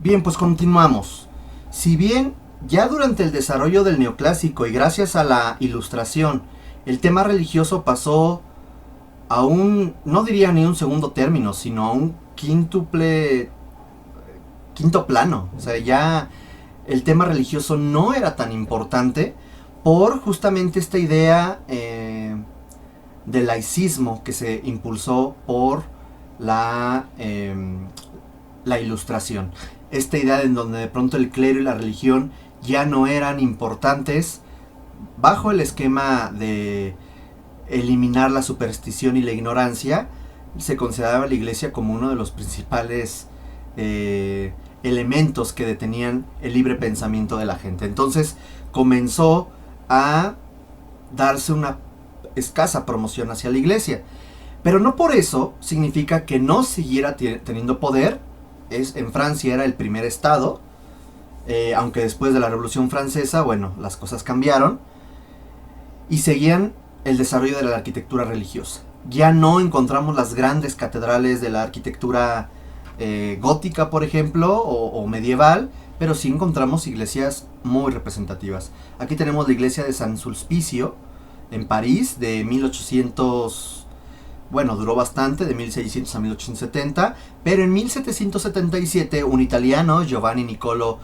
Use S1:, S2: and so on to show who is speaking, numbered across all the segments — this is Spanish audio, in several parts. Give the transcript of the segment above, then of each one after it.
S1: Bien, pues continuamos. Si bien ya durante el desarrollo del neoclásico y gracias a la Ilustración, el tema religioso pasó a un, no diría ni un segundo término, sino a un quinto plano. O sea, ya el tema religioso no era tan importante por justamente esta idea del laicismo que se impulsó por la, eh, la Ilustración. Esta idea en donde de pronto el clero y la religión ya no eran importantes bajo el esquema de eliminar la superstición y la ignorancia. Se consideraba la iglesia como uno de los principales elementos que detenían el libre pensamiento de la gente. Entonces comenzó a darse una escasa promoción hacia la iglesia. Pero no por eso significa que no siguiera teniendo poder. En Francia era el primer estado, aunque después de la Revolución Francesa, bueno, las cosas cambiaron y seguían el desarrollo de la arquitectura religiosa. Ya no encontramos las grandes catedrales de la arquitectura gótica, por ejemplo, o medieval, pero sí encontramos iglesias muy representativas. Aquí tenemos la iglesia de San Sulpicio en París de 1800. Bueno, duró bastante, de 1600 a 1870, pero en 1777 un italiano, Giovanni Niccolò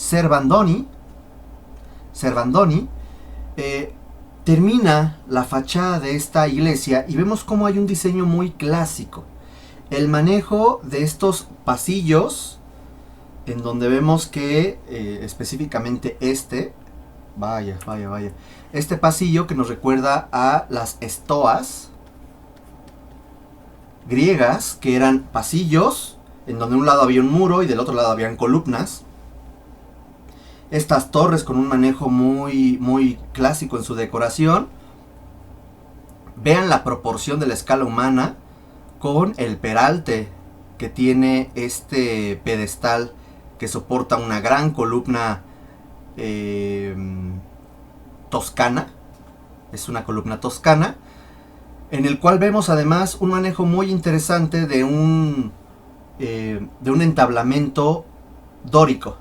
S1: Servandoni, termina la fachada de esta iglesia y vemos cómo hay un diseño muy clásico. El manejo de estos pasillos, en donde vemos que específicamente vaya, este pasillo que nos recuerda a las estoas griegas, que eran pasillos en donde un lado había un muro y del otro lado habían columnas. Estas torres con un manejo muy clásico en su decoración. Vean la proporción de la escala humana con el peralte que tiene este pedestal que soporta una gran columna toscana. Es una columna toscana en el cual vemos además un manejo muy interesante de un entablamento dórico.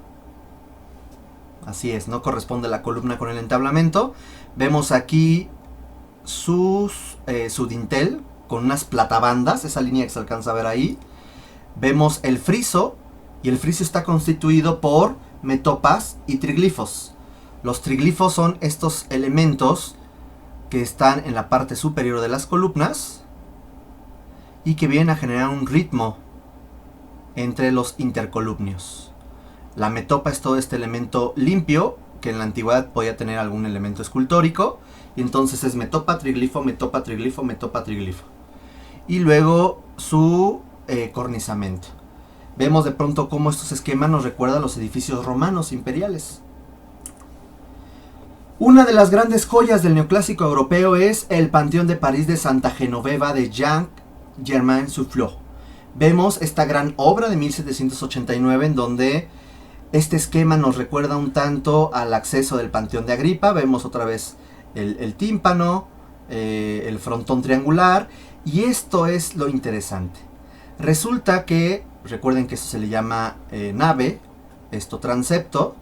S1: Así es, no corresponde la columna con el entablamento. Vemos aquí su dintel con unas platabandas, esa línea que se alcanza a ver ahí. Vemos el friso, y el friso está constituido por metopas y triglifos. Los triglifos son estos elementos que están en la parte superior de las columnas y que vienen a generar un ritmo entre los intercolumnios. La metopa es todo este elemento limpio que en la antigüedad podía tener algún elemento escultórico, y entonces es metopa, triglifo, metopa, triglifo, metopa, triglifo. Y luego su cornizamiento. Vemos de pronto cómo estos esquemas nos recuerdan a los edificios romanos imperiales. Una de las grandes joyas del neoclásico europeo es el Panteón de París de Santa Genoveva de Jean-Germain Soufflot. Vemos esta gran obra de 1789 en donde este esquema nos recuerda un tanto al acceso del Panteón de Agripa. Vemos otra vez el tímpano, el frontón triangular, y esto es lo interesante. Resulta que, recuerden que eso se le llama nave, esto transepto.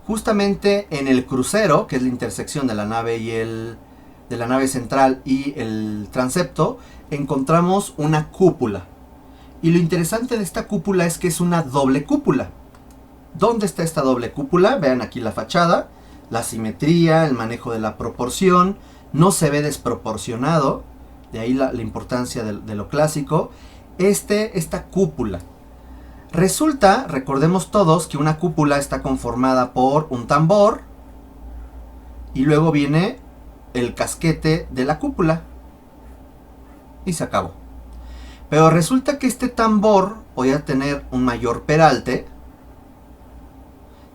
S1: Justamente en el crucero, que es la intersección de la nave de la nave central y el transepto, encontramos una cúpula. Y lo interesante de esta cúpula es que es una doble cúpula. ¿Dónde está esta doble cúpula? Vean aquí la fachada, la simetría, el manejo de la proporción, no se ve desproporcionado, de ahí la importancia de lo clásico. Esta cúpula. Resulta, recordemos todos, que una cúpula está conformada por un tambor y luego viene el casquete de la cúpula y se acabó. Pero resulta que este tambor podía tener un mayor peralte,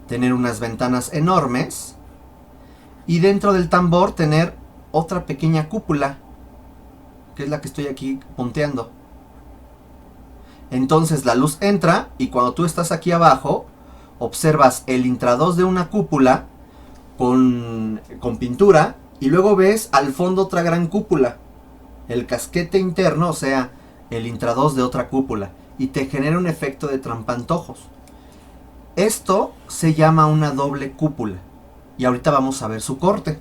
S1: tener unas ventanas enormes y dentro del tambor tener otra pequeña cúpula, que es la que estoy aquí punteando. Entonces la luz entra y cuando tú estás aquí abajo observas el intradós de una cúpula con pintura y luego ves al fondo otra gran cúpula. El casquete interno, o sea, el intradós de otra cúpula y te genera un efecto de trampantojos. Esto se llama una doble cúpula y ahorita vamos a ver su corte.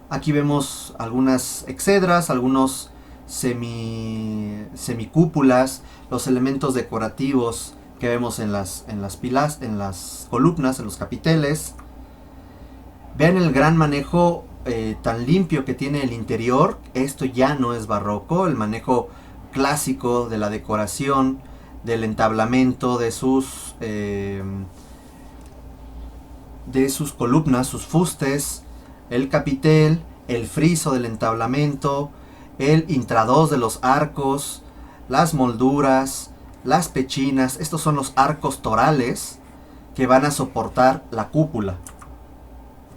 S1: Aquí vemos algunas exedras, algunos semicúpulas, los elementos decorativos que vemos en las columnas, en los capiteles. Vean el gran manejo tan limpio que tiene el interior. Esto ya no es barroco, el manejo clásico de la decoración, del entablamento, de sus columnas, sus fustes, el capitel, el friso del entablamento, el intradós de los arcos, las molduras, las pechinas. Estos son los arcos torales que van a soportar la cúpula.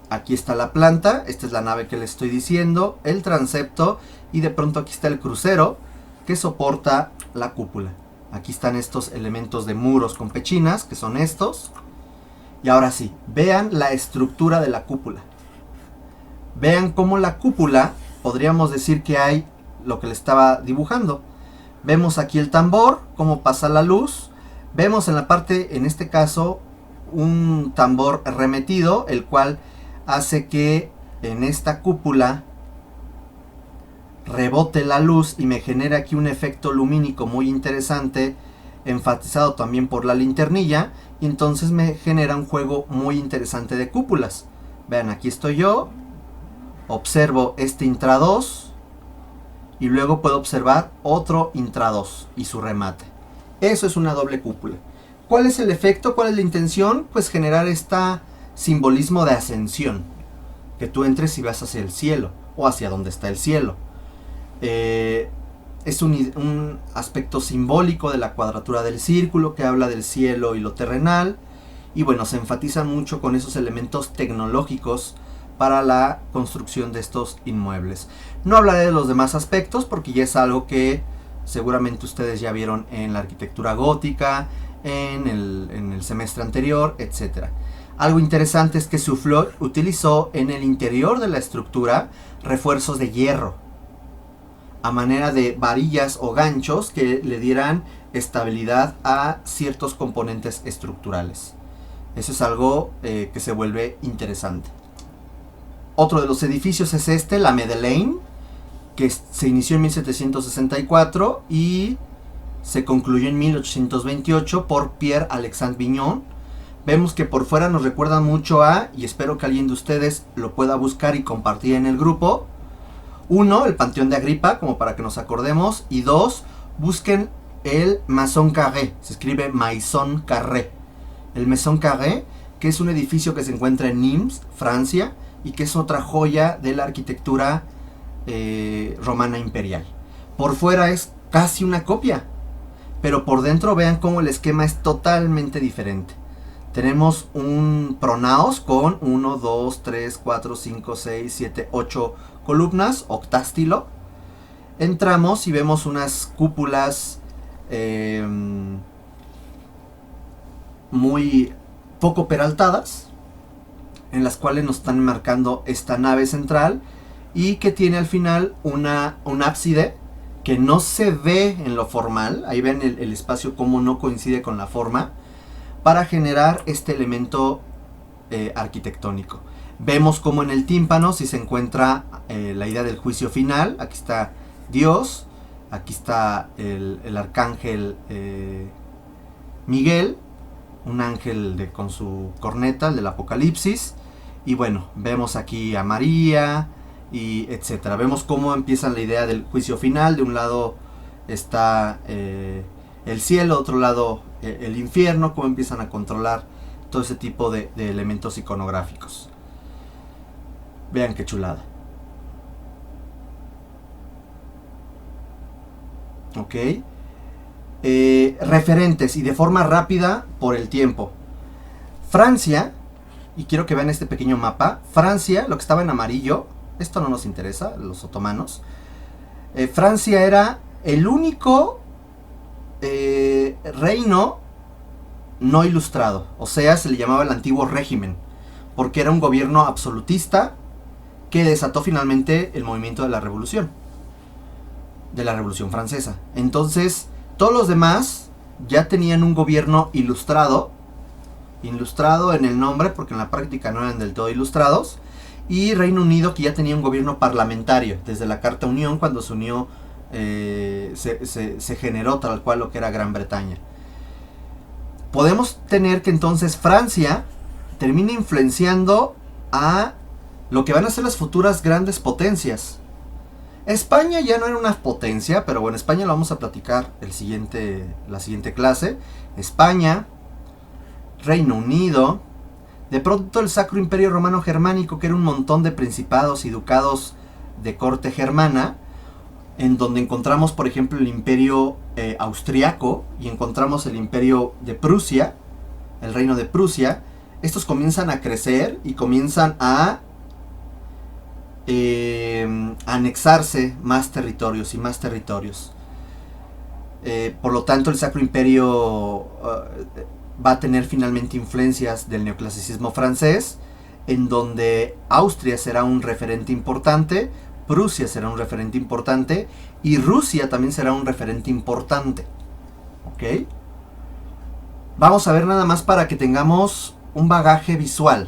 S1: Aquí está la planta, esta es la nave que les estoy diciendo, el transepto, y de pronto aquí está el crucero que soporta la cúpula. Aquí están estos elementos de muros con pechinas, que son estos. Y ahora sí, vean la estructura de la cúpula. Vean cómo la cúpula, podríamos decir que hay lo que le estaba dibujando. Vemos aquí el tambor, cómo pasa la luz. Vemos en la parte, en este caso, un tambor remetido, el cual hace que en esta cúpula rebote la luz y me genera aquí un efecto lumínico muy interesante, enfatizado también por la linternilla, y entonces me genera un juego muy interesante de cúpulas. Vean, aquí estoy yo, observo este intradós y luego puedo observar otro intradós y su remate. Eso es una doble cúpula. ¿Cuál es el efecto? ¿Cuál es la intención? Pues generar este simbolismo de ascensión, que tú entres y vas hacia el cielo o hacia donde está el cielo. Es un aspecto simbólico de la cuadratura del círculo que habla del cielo y lo terrenal, y bueno, se enfatiza mucho con esos elementos tecnológicos para la construcción de estos inmuebles. No hablaré de los demás aspectos porque ya es algo que seguramente ustedes ya vieron en la arquitectura gótica, en el semestre anterior, etc. Algo interesante es que Soufflot utilizó en el interior de la estructura refuerzos de hierro, a manera de varillas o ganchos que le dieran estabilidad a ciertos componentes estructurales. Eso es algo que se vuelve interesante. Otro de los edificios es este, la Madeleine, que se inició en 1764 y se concluyó en 1828 por Pierre-Alexandre Vignon. Vemos que por fuera nos recuerda mucho a, y espero que alguien de ustedes lo pueda buscar y compartir en el grupo. 1, el Panteón de Agripa, como para que nos acordemos. Y 2, busquen el Maison Carré, se escribe Maison Carré. El Maison Carré, que es un edificio que se encuentra en Nimes, Francia, y que es otra joya de la arquitectura romana imperial. Por fuera es casi una copia, pero por dentro vean cómo el esquema es totalmente diferente. Tenemos un pronaos con 1, 2, 3, 4, 5, 6, 7, 8 columnas, octástilo. Entramos y vemos unas cúpulas muy poco peraltadas, en las cuales nos están marcando esta nave central y que tiene al final un ábside que no se ve en lo formal. Ahí ven el espacio como no coincide con la forma, para generar este elemento arquitectónico. Vemos como en el tímpano si se encuentra la idea del juicio final. Aquí está Dios, aquí está el arcángel Miguel, un ángel con su corneta, el del Apocalipsis. Y bueno, vemos aquí a María y etcétera. Vemos cómo empieza la idea del juicio final. De un lado está el cielo, de otro lado el infierno, cómo empiezan a controlar todo ese tipo de elementos iconográficos. Vean qué chulada. Ok. Referentes y de forma rápida por el tiempo. Francia, y quiero que vean este pequeño mapa. Francia, lo que estaba en amarillo, esto no nos interesa, los otomanos. Francia era el único reino no ilustrado, o sea, se le llamaba el antiguo régimen, porque era un gobierno absolutista que desató finalmente el movimiento de la revolución. de la Revolución Francesa. Entonces, todos los demás ya tenían un gobierno ilustrado en el nombre, porque en la práctica no eran del todo ilustrados, y Reino Unido, que ya tenía un gobierno parlamentario desde la Carta Unión, cuando se unió, se generó tal cual lo que era Gran Bretaña. Podemos tener que entonces Francia termina influenciando a lo que van a ser las futuras grandes potencias. España ya no era una potencia, pero bueno, España lo vamos a platicar la siguiente clase. España, Reino Unido, de pronto el Sacro Imperio Romano Germánico, que era un montón de principados y ducados de corte germana, en donde encontramos, por ejemplo, el Imperio Austriaco y encontramos el Imperio de Prusia, el Reino de Prusia. Estos comienzan a crecer y comienzan a anexarse más territorios y más territorios. Por lo tanto, el Sacro Imperio va a tener finalmente influencias del neoclasicismo francés, en donde Austria será un referente importante, Prusia será un referente importante y Rusia también será un referente importante. ¿Ok? Vamos a ver nada más para que tengamos un bagaje visual.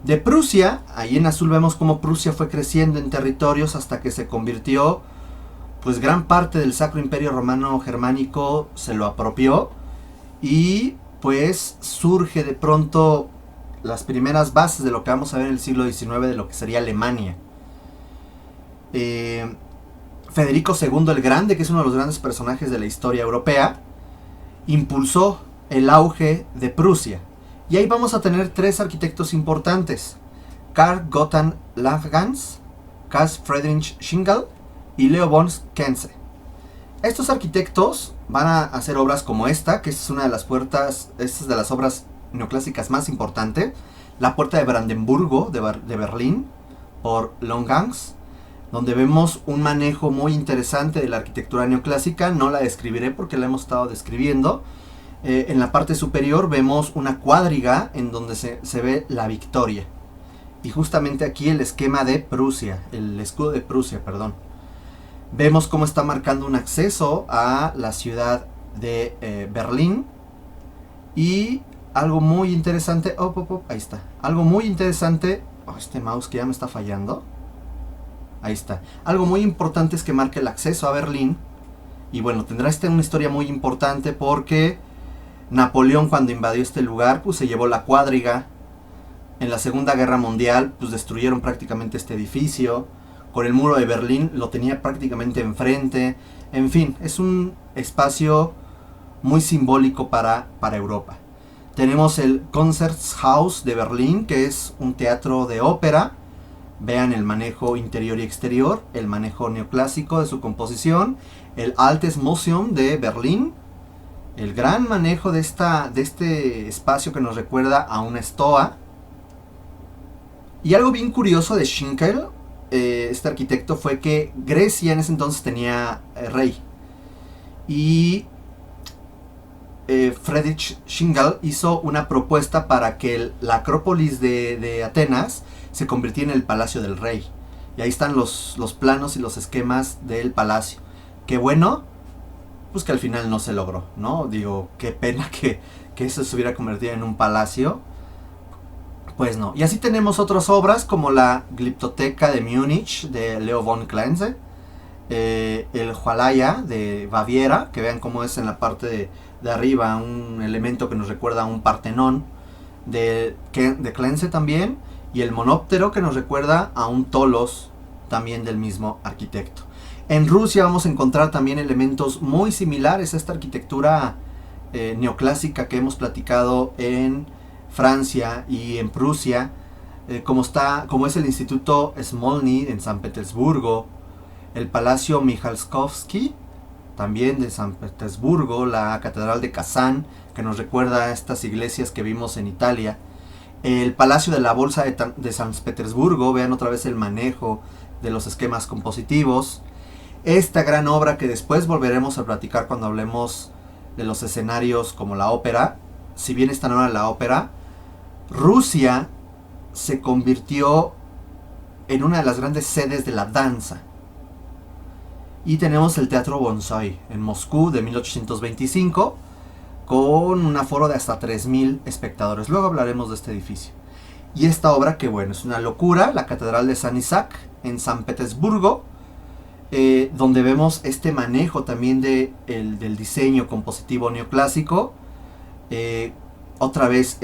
S1: De Prusia, ahí en azul vemos cómo Prusia fue creciendo en territorios hasta que se convirtió, pues gran parte del Sacro Imperio Romano Germánico se lo apropió y pues surge de pronto las primeras bases de lo que vamos a ver en el siglo XIX, de lo que sería Alemania. Federico II el Grande, que es uno de los grandes personajes de la historia europea, impulsó el auge de Prusia. Y ahí vamos a tener tres arquitectos importantes: Carl Gotthard Langhans, Carl Friedrich Schlegel y Leo von Klenze. Estos arquitectos van a hacer obras como esta, que es una de las de las obras neoclásicas más importantes, la Puerta de Brandenburgo de Berlín, por Langhans, donde vemos un manejo muy interesante de la arquitectura neoclásica. No la describiré porque la hemos estado describiendo. En la parte superior vemos una cuadriga en donde se ve la victoria. Y justamente aquí el esquema de Prusia, el escudo de Prusia, perdón. Vemos cómo está marcando un acceso a la ciudad de Berlín. Y algo muy interesante, ahí está. Algo muy interesante, este mouse que ya me está fallando. Ahí está. Algo muy importante es que marca el acceso a Berlín. Y bueno, tendrá una historia muy importante porque Napoleón, cuando invadió este lugar, pues se llevó la cuadriga. En la Segunda Guerra Mundial, pues destruyeron prácticamente este edificio. Con el muro de Berlín lo tenía prácticamente enfrente. En fin, es un espacio muy simbólico para Europa. Tenemos el Konzerthaus de Berlín, que es un teatro de ópera. Vean el manejo interior y exterior, el manejo neoclásico de su composición. El Altes Museum de Berlín, el gran manejo de este espacio que nos recuerda a una estoa. Y algo bien curioso de Schinkel, este arquitecto, fue que Grecia en ese entonces tenía rey. Y Friedrich Schlegel hizo una propuesta para que la Acrópolis de Atenas se convirtiera en el Palacio del Rey. Y ahí están los planos y los esquemas del palacio. Qué bueno, pues que al final no se logró, ¿no? Digo, qué pena que eso se hubiera convertido en un palacio. Pues no. Y así tenemos otras obras como la Glyptoteca de Múnich de Leo von Klenze, el Hualaya de Baviera, que vean cómo es en la parte de arriba un elemento que nos recuerda a un Partenón de Klenze también, y el Monóptero, que nos recuerda a un Tolos también del mismo arquitecto. En Rusia vamos a encontrar también elementos muy similares a esta arquitectura neoclásica que hemos platicado en Francia y en Prusia, como es el Instituto Smolny en San Petersburgo, el Palacio Michalskovsky también de San Petersburgo, la Catedral de Kazán, que nos recuerda a estas iglesias que vimos en Italia, el Palacio de la Bolsa de San Petersburgo. Vean otra vez el manejo de los esquemas compositivos. Esta gran obra que después volveremos a platicar cuando hablemos de los escenarios como la ópera. Si bien esta no era la ópera, Rusia se convirtió en una de las grandes sedes de la danza. Y tenemos el Teatro Bonsai en Moscú de 1825 con un aforo de hasta 3000 espectadores. Luego hablaremos de este edificio. Y esta obra, que bueno, es una locura, la Catedral de San Isaac en San Petersburgo, donde vemos este manejo también del diseño compositivo neoclásico. Otra vez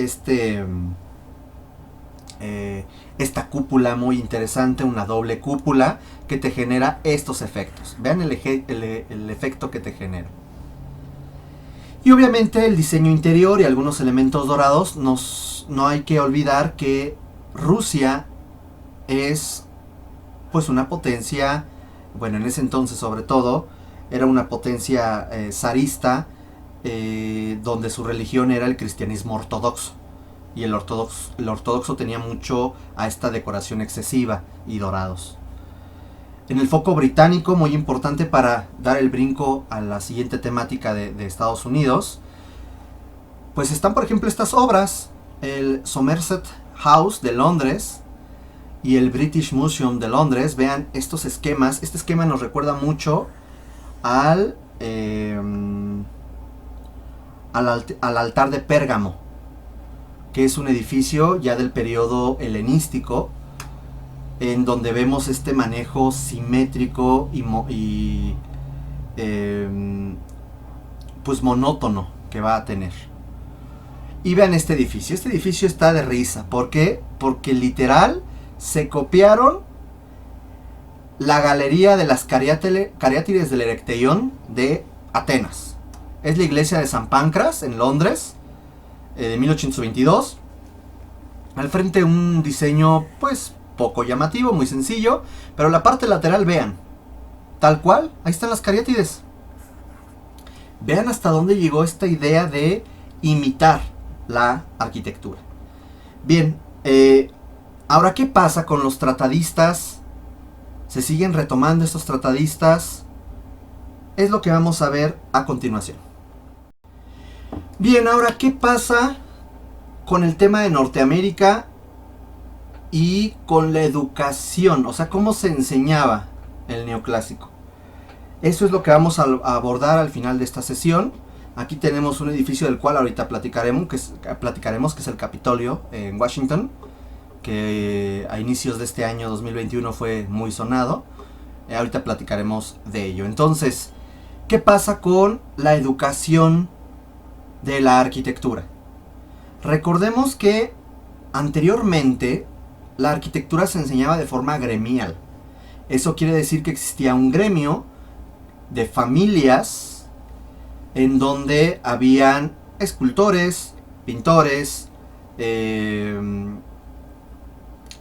S1: esta cúpula muy interesante, una doble cúpula que te genera estos efectos. Vean el efecto que te genera. Y obviamente el diseño interior y algunos elementos dorados. No hay que olvidar que Rusia es pues una potencia, bueno, en ese entonces sobre todo, era una potencia zarista, donde su religión era el cristianismo ortodoxo. Y el ortodoxo tenía mucho a esta decoración excesiva y dorados. En el foco británico, muy importante para dar el brinco a la siguiente temática de Estados Unidos, pues están por ejemplo estas obras, el Somerset House de Londres y el British Museum de Londres. Vean estos esquemas. Este esquema nos recuerda mucho al altar de Pérgamo, que es un edificio ya del periodo helenístico, en donde vemos este manejo simétrico y pues monótono que va a tener. Y vean este edificio. Este edificio está de risa. ¿Por qué? Porque literal se copiaron la galería de las Cariátides del Erecteion de Atenas. Es la iglesia de San Pancras en Londres, de 1822. Al frente un diseño pues poco llamativo, muy sencillo, pero la parte lateral, vean, tal cual, ahí están las cariátides. Vean hasta dónde llegó esta idea de imitar la arquitectura. Bien, ahora, ¿qué pasa con los tratadistas? ¿Se siguen retomando estos tratadistas? Es lo que vamos a ver a continuación. Bien, ahora, ¿qué pasa con el tema de Norteamérica y con la educación? O sea, ¿cómo se enseñaba el neoclásico? Eso es lo que vamos a abordar al final de esta sesión. Aquí tenemos un edificio del cual ahorita platicaremos, que es el Capitolio en Washington, que a inicios de este año 2021 fue muy sonado. Ahorita platicaremos de ello. Entonces, ¿qué pasa con la educación de la arquitectura? Recordemos que anteriormente la arquitectura se enseñaba de forma gremial. Eso quiere decir que existía un gremio de familias en donde habían escultores, pintores,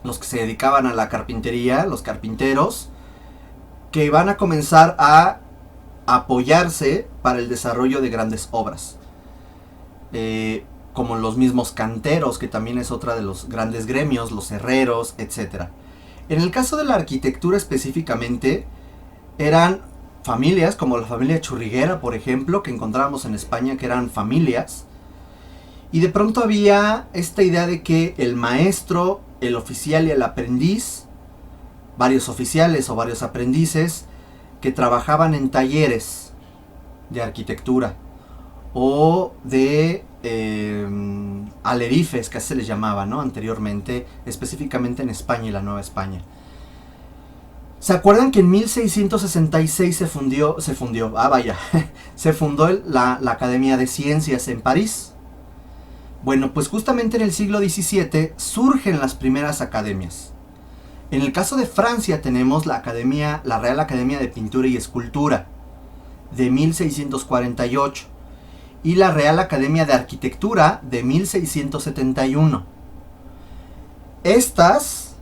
S1: los que se dedicaban a la carpintería, los carpinteros, que van a comenzar a apoyarse para el desarrollo de grandes obras. Como los mismos canteros, que también es otra de los grandes gremios, los herreros, etc. En el caso de la arquitectura específicamente, eran familias como la familia Churriguera, por ejemplo, que encontrábamos en España, que eran familias. Y de pronto había esta idea de que el maestro, el oficial y el aprendiz, varios oficiales o varios aprendices, que trabajaban en talleres de arquitectura o de alerifes, que así se les llamaba, ¿no? Anteriormente, específicamente en España y la Nueva España. ¿Se acuerdan que en 1666 se fundó la Academia de Ciencias en París? Bueno, pues justamente en el siglo XVII surgen las primeras academias. En el caso de Francia tenemos la Real Academia de Pintura y Escultura de 1648 y la Real Academia de Arquitectura de 1671. Estas,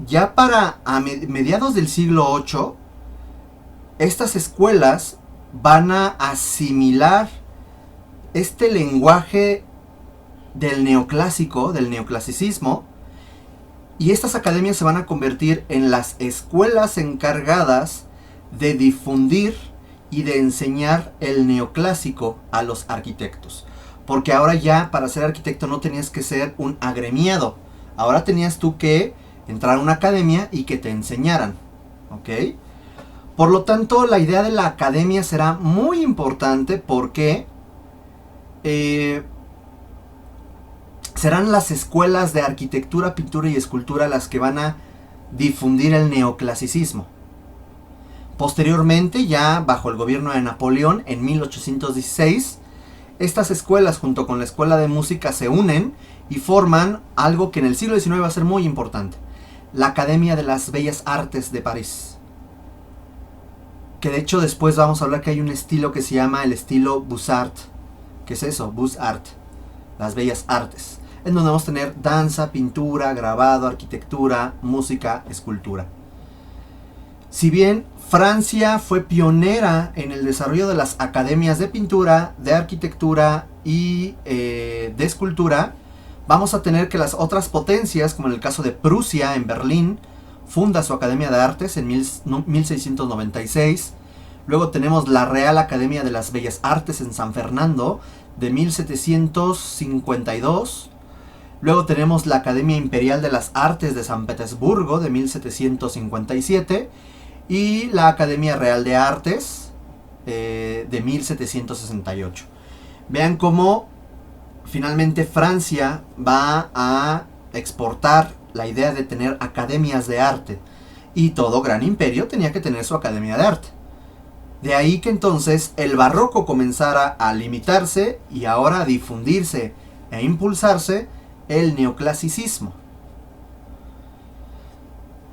S1: ya para mediados del siglo VIII, estas escuelas van a asimilar este lenguaje del neoclásico, del neoclasicismo, y estas academias se van a convertir en las escuelas encargadas de difundir y de enseñar el neoclásico a los arquitectos. Porque ahora ya para ser arquitecto no tenías que ser un agremiado, ahora tenías tú que entrar a una academia y que te enseñaran, ¿ok? Por lo tanto, la idea de la academia será muy importante porque serán las escuelas de arquitectura, pintura y escultura las que van a difundir el neoclasicismo. Posteriormente, ya bajo el gobierno de Napoleón, en 1816, estas escuelas junto con la escuela de música se unen y forman algo que en el siglo XIX va a ser muy importante, la Academia de las Bellas Artes de París. Que de hecho después vamos a hablar que hay un estilo que se llama el estilo Beaux-Arts. ¿Qué es eso? Beaux-Arts, las Bellas Artes, en donde vamos a tener danza, pintura, grabado, arquitectura, música, escultura. Si bien Francia fue pionera en el desarrollo de las academias de pintura, de arquitectura y de escultura, vamos a tener que las otras potencias, como en el caso de Prusia en Berlín, funda su Academia de Artes en 1696. Luego tenemos la Real Academia de las Bellas Artes en San Fernando de 1752. Luego tenemos la Academia Imperial de las Artes de San Petersburgo de 1757. Y la Academia Real de Artes de 1768. Vean cómo finalmente Francia va a exportar la idea de tener academias de arte. Y todo gran imperio tenía que tener su academia de arte. De ahí que entonces el barroco comenzara a limitarse y ahora a difundirse e impulsarse el neoclasicismo.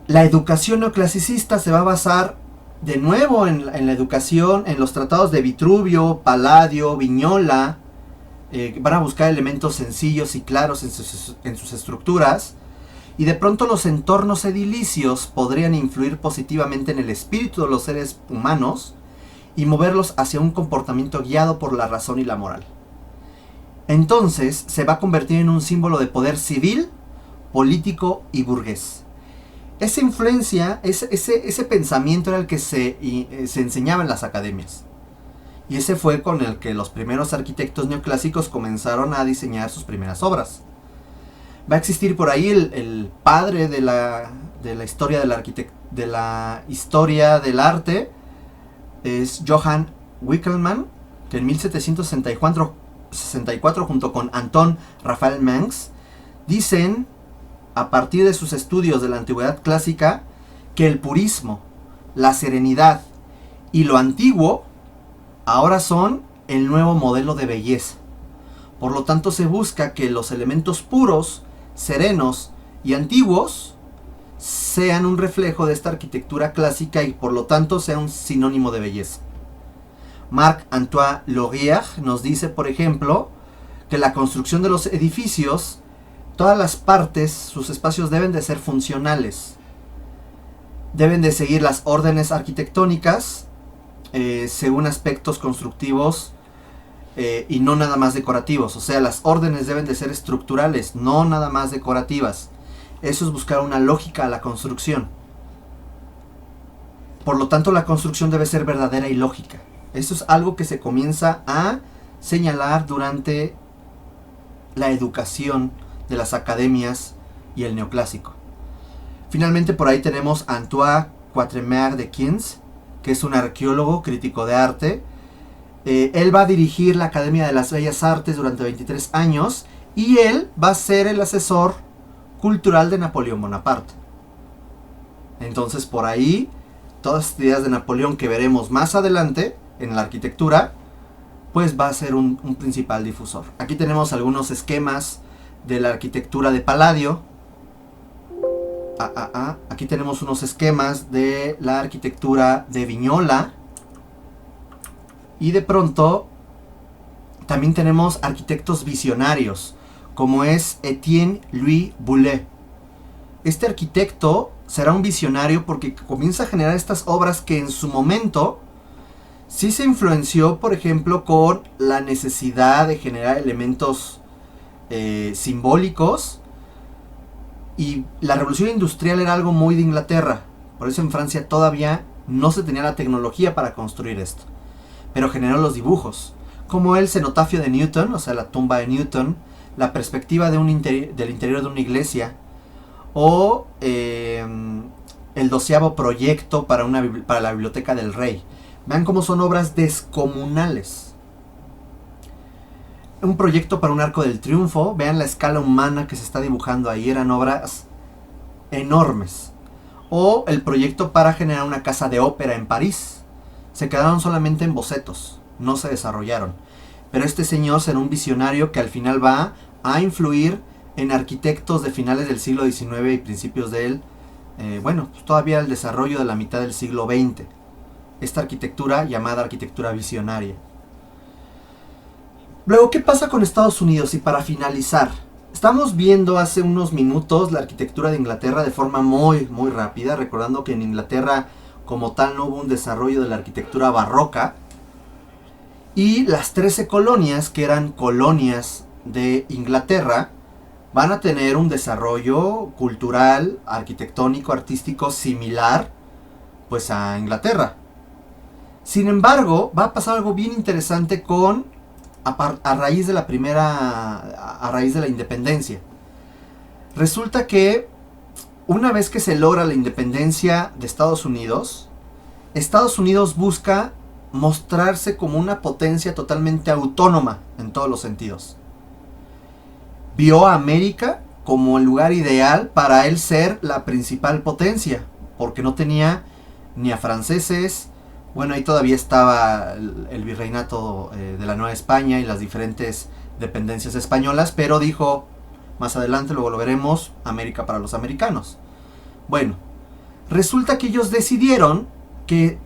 S1: La educación neoclasicista se va a basar de nuevo en la educación, en los tratados de Vitruvio, Palladio, Vignola. Van a buscar elementos sencillos y claros en sus estructuras. Y de pronto los entornos edilicios podrían influir positivamente en el espíritu de los seres humanos y moverlos hacia un comportamiento guiado por la razón y la moral. Entonces se va a convertir en un símbolo de poder civil, político y burgués. Esa influencia, ese pensamiento era el que se enseñaba en las academias. Y ese fue con el que los primeros arquitectos neoclásicos comenzaron a diseñar sus primeras obras. Va a existir por ahí el padre de la historia de la historia del arte, es Johann Winckelmann, que en 1764 junto con Anton Raphael Mengs dicen, a partir de sus estudios de la antigüedad clásica, que el purismo, la serenidad y lo antiguo ahora son el nuevo modelo de belleza. Por lo tanto, se busca que los elementos puros, serenos y antiguos sean un reflejo de esta arquitectura clásica y por lo tanto sea un sinónimo de belleza. Marc-Antoine Laurier nos dice, por ejemplo, que la construcción de los edificios, todas las partes, sus espacios deben de ser funcionales. Deben de seguir las órdenes arquitectónicas según aspectos constructivos y no nada más decorativos. O sea, las órdenes deben de ser estructurales, no nada más decorativas. Eso es buscar una lógica a la construcción. Por lo tanto, la construcción debe ser verdadera y lógica. Eso es algo que se comienza a señalar durante la educación de las academias y el neoclásico. Finalmente, por ahí tenemos Antoine Quatremer de Quins, que es un arqueólogo crítico de arte. Él va a dirigir la Academia de las Bellas Artes durante 23 años y él va a ser el asesor cultural de Napoleón Bonaparte. Entonces, por ahí, todas estas ideas de Napoleón que veremos más adelante en la arquitectura, pues va a ser un principal difusor. Aquí tenemos algunos esquemas de la arquitectura de Palladio. Aquí tenemos unos esquemas de la arquitectura de Vignola. Y de pronto también tenemos arquitectos visionarios, como es Etienne Louis Boulle. Este arquitecto será un visionario porque comienza a generar estas obras que en su momento sí se influenció, por ejemplo, con la necesidad de generar elementos simbólicos. Y la revolución industrial era algo muy de Inglaterra. Por eso en Francia todavía no se tenía la tecnología para construir esto. Pero generó los dibujos, como el cenotafio de Newton, o sea, la tumba de Newton, la perspectiva de del interior de una iglesia, o el 12º proyecto para la Biblioteca del Rey. Vean cómo son obras descomunales. Un proyecto para un Arco del Triunfo, vean la escala humana que se está dibujando ahí, eran obras enormes. O el proyecto para generar una casa de ópera en París. Se quedaron solamente en bocetos, no se desarrollaron. Pero este señor será un visionario que al final va a influir en arquitectos de finales del siglo XIX y principios del, pues todavía el desarrollo de la mitad del siglo XX. Esta arquitectura llamada arquitectura visionaria. Luego, ¿qué pasa con Estados Unidos? Y para finalizar, estamos viendo hace unos minutos la arquitectura de Inglaterra de forma muy rápida, recordando que en Inglaterra como tal no hubo un desarrollo de la arquitectura barroca, y las 13 colonias, que eran colonias de Inglaterra, van a tener un desarrollo cultural, arquitectónico, artístico similar pues a Inglaterra. Sin embargo, va a pasar algo bien interesante a raíz de la independencia. Resulta que una vez que se logra la independencia de Estados Unidos busca mostrarse como una potencia totalmente autónoma en todos los sentidos. Vio a América como el lugar ideal para él ser la principal potencia, porque no tenía ni a franceses. Bueno, ahí todavía estaba el virreinato de la Nueva España y las diferentes dependencias españolas, pero dijo, más adelante, luego lo veremos, América para los americanos. Bueno, resulta que ellos decidieron que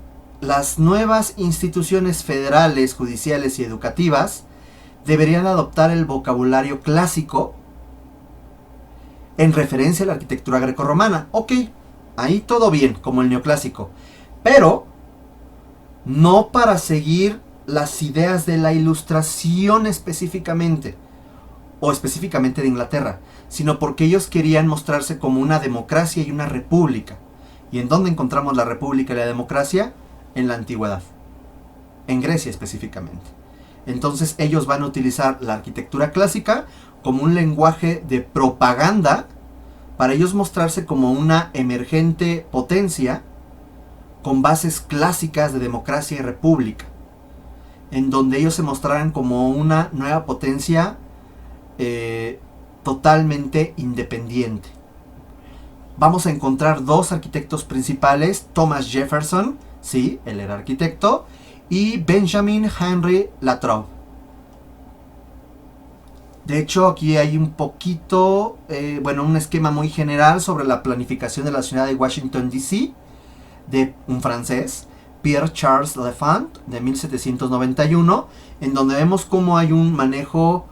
S1: las nuevas instituciones federales, judiciales y educativas deberían adoptar el vocabulario clásico en referencia a la arquitectura grecorromana. Ok, ahí todo bien, como el neoclásico, pero no para seguir las ideas de la Ilustración específicamente, o específicamente de Inglaterra, sino porque ellos querían mostrarse como una democracia y una república. ¿Y en dónde encontramos la república y la democracia? En la antigüedad, en Grecia específicamente. Entonces ellos van a utilizar la arquitectura clásica como un lenguaje de propaganda para ellos mostrarse como una emergente potencia con bases clásicas de democracia y república, en donde ellos se mostraran como una nueva potencia totalmente independiente. Vamos a encontrar dos arquitectos principales, Thomas Jefferson, sí, él era arquitecto, y Benjamin Henry Latrobe. De hecho, aquí hay un poquito, un esquema muy general sobre la planificación de la ciudad de Washington, D.C., de un francés, Pierre Charles L'Enfant, de 1791, en donde vemos cómo hay un manejo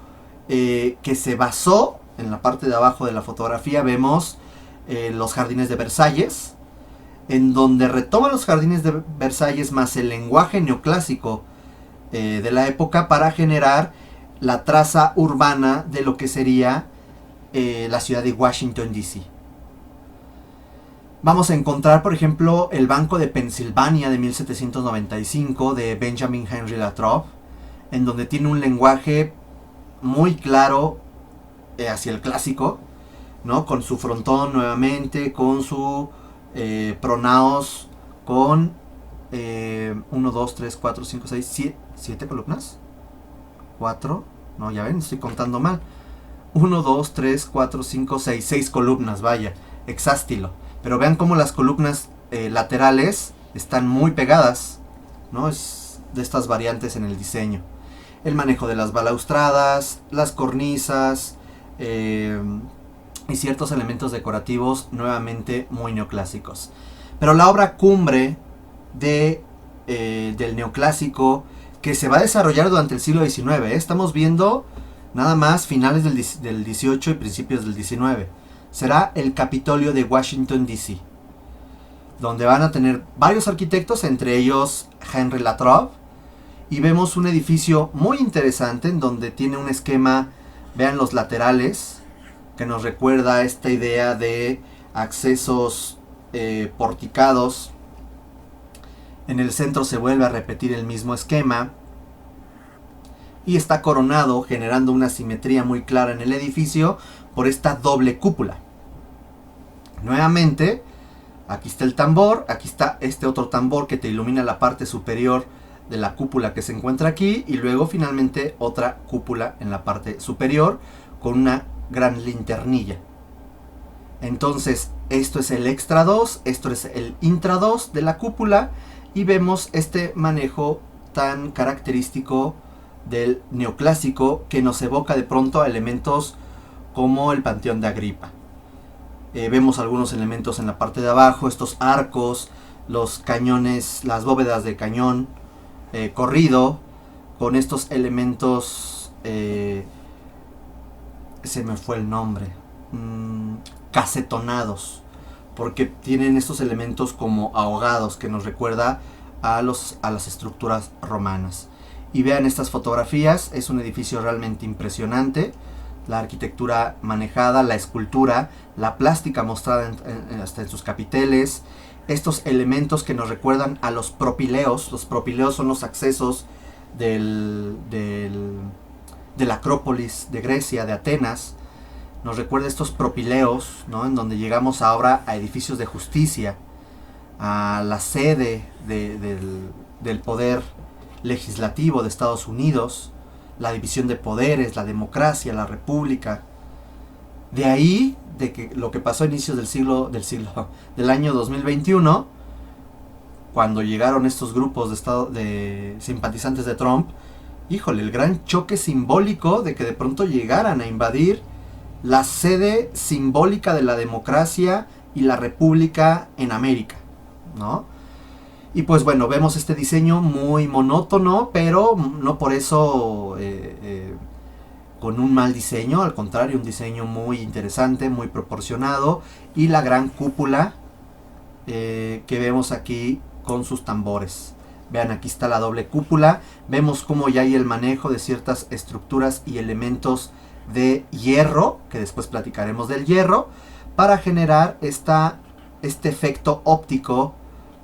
S1: que se basó, en la parte de abajo de la fotografía vemos los jardines de Versalles, en donde retoma los jardines de Versalles más el lenguaje neoclásico de la época para generar la traza urbana de lo que sería la ciudad de Washington, D.C. Vamos a encontrar, por ejemplo, el Banco de Pensilvania de 1795 de Benjamin Henry Latrobe, en donde tiene un lenguaje muy claro hacia el clásico, ¿no? Con su frontón nuevamente, con su pronaos, con 1, 2, 3, 4, 5, 6, 7 columnas. 4, no, ya ven, estoy contando mal. 1, 2, 3, 4, 5, 6 columnas, vaya, hexástilo. Pero vean cómo las columnas laterales están muy pegadas, ¿no? Es de estas variantes en el diseño. El manejo de las balaustradas, las cornisas y ciertos elementos decorativos nuevamente muy neoclásicos. Pero la obra cumbre del neoclásico que se va a desarrollar durante el siglo XIX, estamos viendo nada más finales del 18 y principios del 19. Será el Capitolio de Washington, D.C., donde van a tener varios arquitectos, entre ellos Henry Latrobe, y vemos un edificio muy interesante en donde tiene un esquema, vean los laterales, que nos recuerda esta idea de accesos porticados. En el centro se vuelve a repetir el mismo esquema y está coronado, generando una simetría muy clara en el edificio por esta doble cúpula. Nuevamente, Aquí está el tambor, aquí está este otro tambor que te ilumina la parte superior de la cúpula que se encuentra aquí, y luego finalmente otra cúpula en la parte superior con una gran linternilla. Entonces esto es el extra 2, esto es el intra 2 de la cúpula, y vemos este manejo tan característico del neoclásico que nos evoca de pronto a elementos como el Panteón de Agripa. Vemos algunos elementos en la parte de abajo, estos arcos, los cañones, las bóvedas de cañón corrido, con estos elementos, se me fue el nombre, casetonados, porque tienen estos elementos como ahogados que nos recuerda a las estructuras romanas. Y vean estas fotografías, es un edificio realmente impresionante. La arquitectura manejada, la escultura, la plástica mostrada hasta en sus capiteles, estos elementos que nos recuerdan a los propileos. Los propileos son los accesos de la Acrópolis de Grecia, de Atenas. Nos recuerda estos propileos, ¿no? En donde llegamos ahora a edificios de justicia, a la sede del poder legislativo de Estados Unidos, la división de poderes, la democracia, la república. De ahí, de que lo que pasó a inicios del año 2021, cuando llegaron estos grupos de simpatizantes de Trump, híjole, el gran choque simbólico de que de pronto llegaran a invadir la sede simbólica de la democracia y la república en América, ¿no? Y pues bueno, vemos este diseño muy monótono, pero no por eso con un mal diseño, al contrario, un diseño muy interesante, muy proporcionado, y la gran cúpula que vemos aquí con sus tambores. Vean, aquí está la doble cúpula, vemos cómo ya hay el manejo de ciertas estructuras y elementos de hierro, que después platicaremos del hierro, para generar este efecto óptico,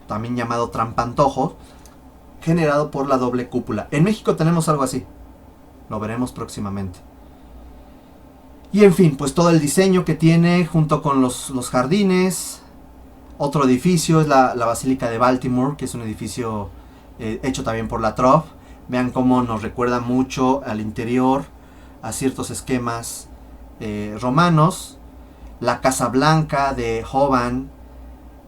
S1: también llamado trampantojos, generado por la doble cúpula. En México tenemos algo así, lo veremos próximamente. Y en fin, pues todo el diseño que tiene junto con los jardines. Otro edificio es la Basílica de Baltimore, que es un edificio hecho también por la Trof. Vean cómo nos recuerda mucho al interior a ciertos esquemas romanos. La Casa Blanca de Hovan,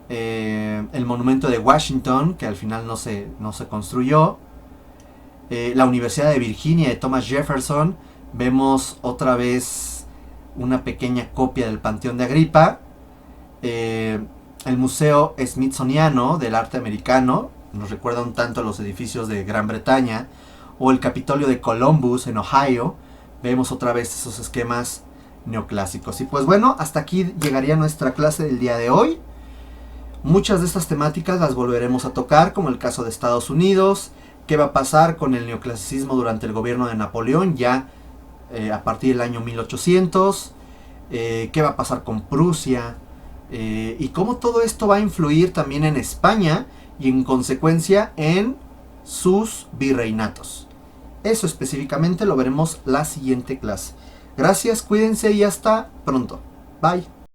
S1: el monumento de Washington, que al final no se construyó, la Universidad de Virginia de Thomas Jefferson. Vemos otra vez una pequeña copia del Panteón de Agripa, el Museo Smithsoniano del Arte Americano, nos recuerda un tanto a los edificios de Gran Bretaña, o el Capitolio de Columbus en Ohio. Vemos otra vez esos esquemas neoclásicos. Y pues bueno, hasta aquí llegaría nuestra clase del día de hoy. Muchas de estas temáticas las volveremos a tocar, como el caso de Estados Unidos, qué va a pasar con el neoclasicismo durante el gobierno de Napoleón, ya a partir del año 1800, qué va a pasar con Prusia, y cómo todo esto va a influir también en España y en consecuencia en sus virreinatos. Eso específicamente lo veremos la siguiente clase. Gracias, cuídense y hasta pronto. Bye.